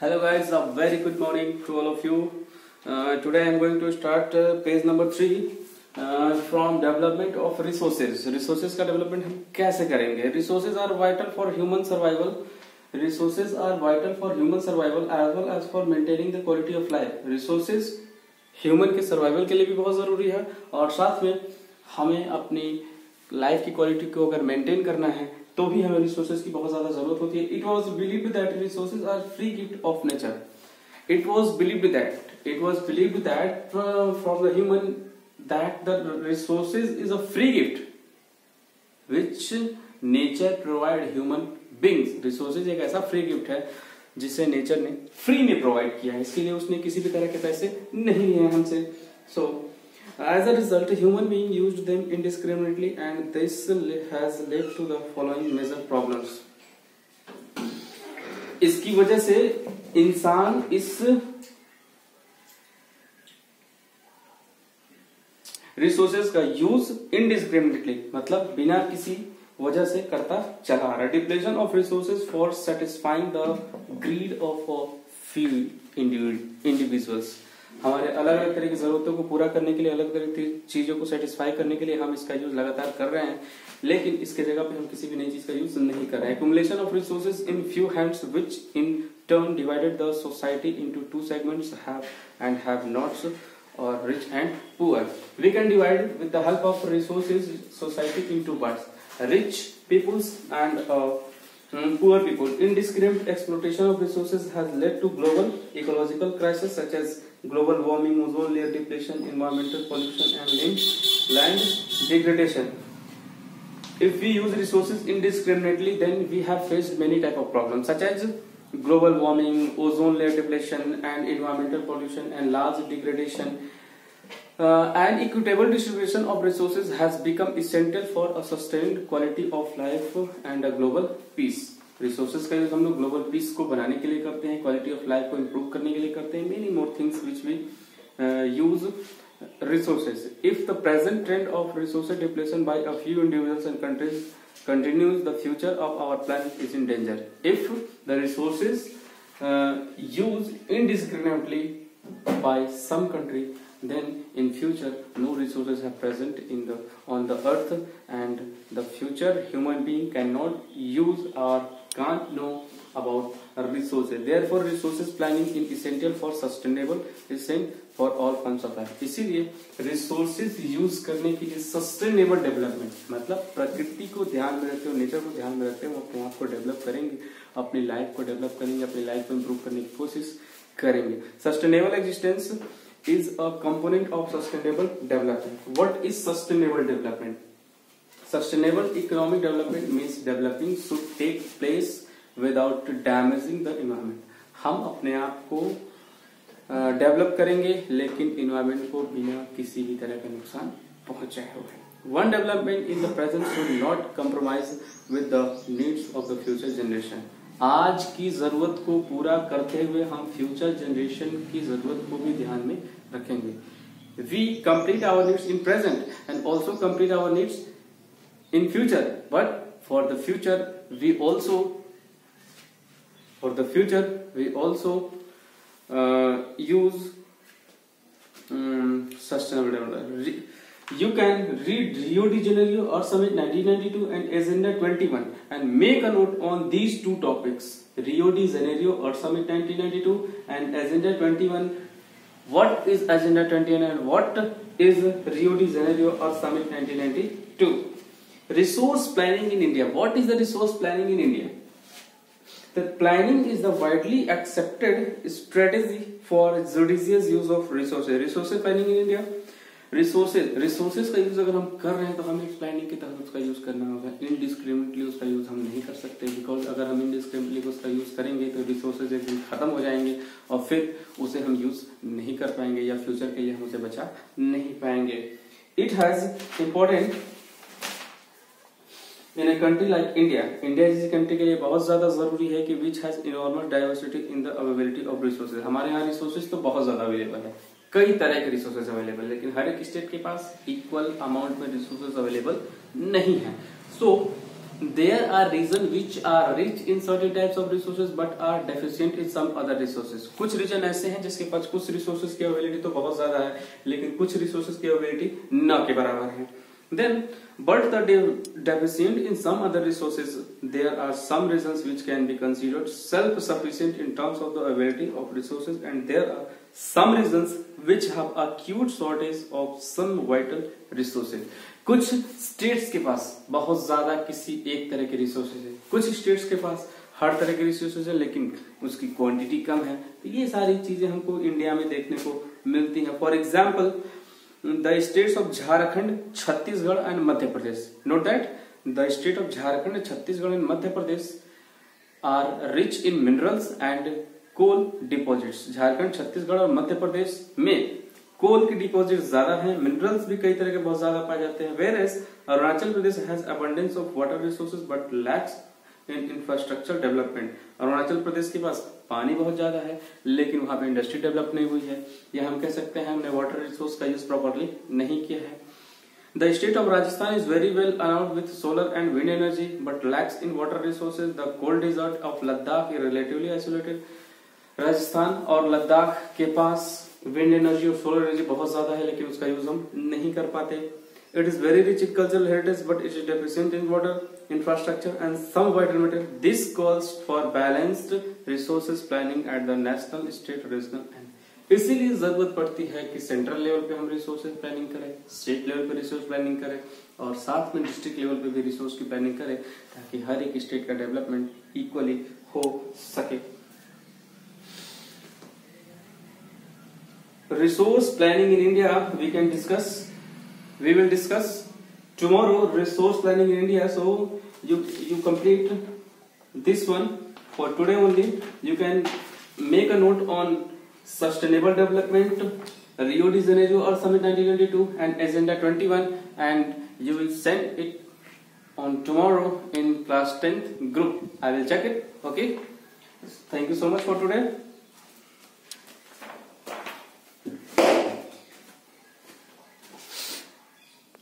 Hello guys, a very good morning to all of you. Today I am going to start page number 3 from development of resources. Resources का development हम कैसे करेंगे? Resources are vital for human survival. Resources are vital for human survival as well as for maintaining the quality of life. Resources human के survival के लिए भी बहुत जरूरी है और साथ में हमें अपनी लाइफ की क्वालिटी को अगर मेंटेन करना है तो भी हमें रिसोर्सेज की बहुत ज्यादा जरूरत होती है. It was believed that resources are free gift of nature. It was believed that from the human that the resources is a free gift which nature provide human beings. Resources एक ऐसा free gift है जिसे nature ने free में provide किया है. इसके लिए उसने किसी भी तरह के पैसे नहीं लिए हमसे. सो as a result, human being used them indiscriminately, and this has led to the following major problems. इसकी वजह से इंसान इस रिसोर्सेज का यूज इनडिस्क्रिमिनेटली मतलब बिना किसी वजह से करता चला आ रहा है. Depletion of resources for satisfying the greed of few individuals. हमारे अलग अलग तरह की जरूरतों को पूरा करने के लिए, अलग तरह की चीजों को सेटिस्फाई करने के लिए हम इसका यूज लगातार कर रहे हैं, लेकिन इसके जगह पे हम किसी भी नई चीज का यूज नहीं कर रहे हैं. Accumulation of resources in few hands which in turn divided the society into two segments, have nots और rich and poor. We can divide with the help of resources society into parts, rich peoples and poor people. Indiscriminate exploitation of resources has led to global ecological crises such as global warming, ozone layer depletion, environmental pollution and land degradation. If we use resources indiscriminately, then we have faced many type of problems such as global warming, ozone layer depletion and environmental pollution and large degradation. And equitable distribution of resources has become essential for a sustained quality of life and a global peace. Resources का use हम लोग global piece को बनाने के लिए करते हैं, quality of life को इम्प्रूव करने के लिए करते हैं. Many more things which we use resources. If the present trend of resource depletion by a few individuals and countries continues, the future of our planet is in danger. If the resources used indiscriminately by some country, then in future no resources are present on the earth, and the future human being cannot use or can't know about resources. Therefore resources planning is essential for sustainable for all forms of life. इसीलिए resources use करने के लिए sustainable development मतलब प्रकृति को ध्यान में रखते हुए, नेचर को ध्यान में रखते हुए अपने आप को डेवलप करेंगे, अपनी लाइफ को डेवलप करेंगे, अपनी लाइफ को इम्प्रूव करने की कोशिश करेंगे. Sustainable existence is a component of sustainable development. What is sustainable development? Sustainable economic development means developing should take place without damaging the environment. हम अपने आप को डेवलप करेंगे लेकिन इन्वायरमेंट को बिना किसी भी तरह का नुकसान पहुंचाए हुए. One development in the present should not compromise with the needs of the future generation. आज की जरूरत को पूरा करते हुए हम फ्यूचर जनरेशन की जरूरत को भी ध्यान में रखेंगे. We complete our needs in present and also complete our needs in future, but for the future we also use sustainable development. You can read Rio de Janeiro Earth Summit 1992 and Agenda 21 and make a note on these two topics. Rio de Janeiro Earth Summit 1992 and Agenda 21. What is Agenda 21 and what is Rio de Janeiro Earth Summit 1992? Resource planning in India. What is the resource planning in India? The planning is the widely accepted strategy for judicious use of resources. Resource planning in India. Resources का use अगर हम कर रहे हैं तो हमें planning के तहत उसका यूज करना होगा. इनडिस्क्रिमिनेटली उसका यूज हम नहीं कर सकते, बिकॉज अगर हम इनडिस्क्रिमिनेटली उसका यूज करेंगे तो रिसोर्सेज एक दिन खत्म हो जाएंगे और फिर उसे हम यूज नहीं कर पाएंगे या फ्यूचर के लिए हम उसे बचा नहीं पाएंगे. It has important in a country like India. India जैसी कंट्री के लिए बहुत ज्यादा जरूरी है कि which has enormous diversity in the availability of resources. हमारे यहाँ रिसोर्सेज तो बहुत ज्यादा अवेलेबल है, कई तरह के रिसोर्सेज अवेलेबल, लेकिन हर एक स्टेट के पास इक्वल अमाउंट में रिसोर्सेज अवेलेबल नहीं है. सो there are regions which are rich in certain types of resources but are deficient in some other resources. कुछ रीजन ऐसे हैं जिसके पास कुछ रिसोर्सेज की अवेलेबिलिटी तो बहुत ज्यादा है, लेकिन कुछ रिसोर्सेज की अवेलेबिलिटी न के बराबर है. Then, but the deficient in some other resources, there are some regions which can be considered self-sufficient in terms of the availability of resources, and there are some regions which have acute shortage of some vital resources. कुछ states के पास बहुत ज्यादा किसी एक तरह के resources है, कुछ स्टेट्स के पास हर तरह के रिसोर्सेज है लेकिन उसकी क्वांटिटी कम है. तो ये सारी चीजें हमको इंडिया में देखने को मिलती हैं. For example, the states of Jharkhand, Chhattisgarh and Madhya Pradesh. Note that the state of Jharkhand, Chhattisgarh and Madhya Pradesh are rich in minerals and coal deposits. Jharkhand, Chhattisgarh और मध्य प्रदेश में कोल की डिपॉजिट ज्यादा है, मिनरल्स भी कई तरह के बहुत ज्यादा पाए जाते हैं. Where Arunachal Pradesh has abundance of water resources but lacks in infrastructure development. Arunachal Pradesh के पास पानी बहुत ज्यादा है लेकिन वहां पे इंडस्ट्री डेवलप नहीं हुई है, या हम कह सकते हैं हमने वाटर रिसोर्स का यूज प्रॉपरली नहीं किया है. The state of Rajasthan is very well endowed with solar and wind energy but lacks in water resources. The cold desert of Ladakh is relatively isolated. Rajasthan और लद्दाख के पास विंड एनर्जी और solar energy बहुत ज्यादा है लेकिन उसका यूज हम नहीं कर पाते. It is very rich in cultural heritage but it is deficient in water infrastructure and some vital material. This calls for balanced resources planning at the national, state, regional and. इसीलिए जरूरत पड़ती है कि central level पे हम resources planning करें, state level पे resource planning करें और साथ में डिस्ट्रिक्ट लेवल पे भी रिसोर्स की प्लानिंग करें ताकि हर एक स्टेट का डेवलपमेंट इक्वली हो सके. Resource planning in India we will discuss tomorrow. Resource planning in India, so you complete this one for today only. You can make a note on sustainable development, Rio de Janeiro Earth Summit 1922 and Agenda 21, and you will send it on tomorrow in class 10th group. I will check it. Okay, thank you so much for today.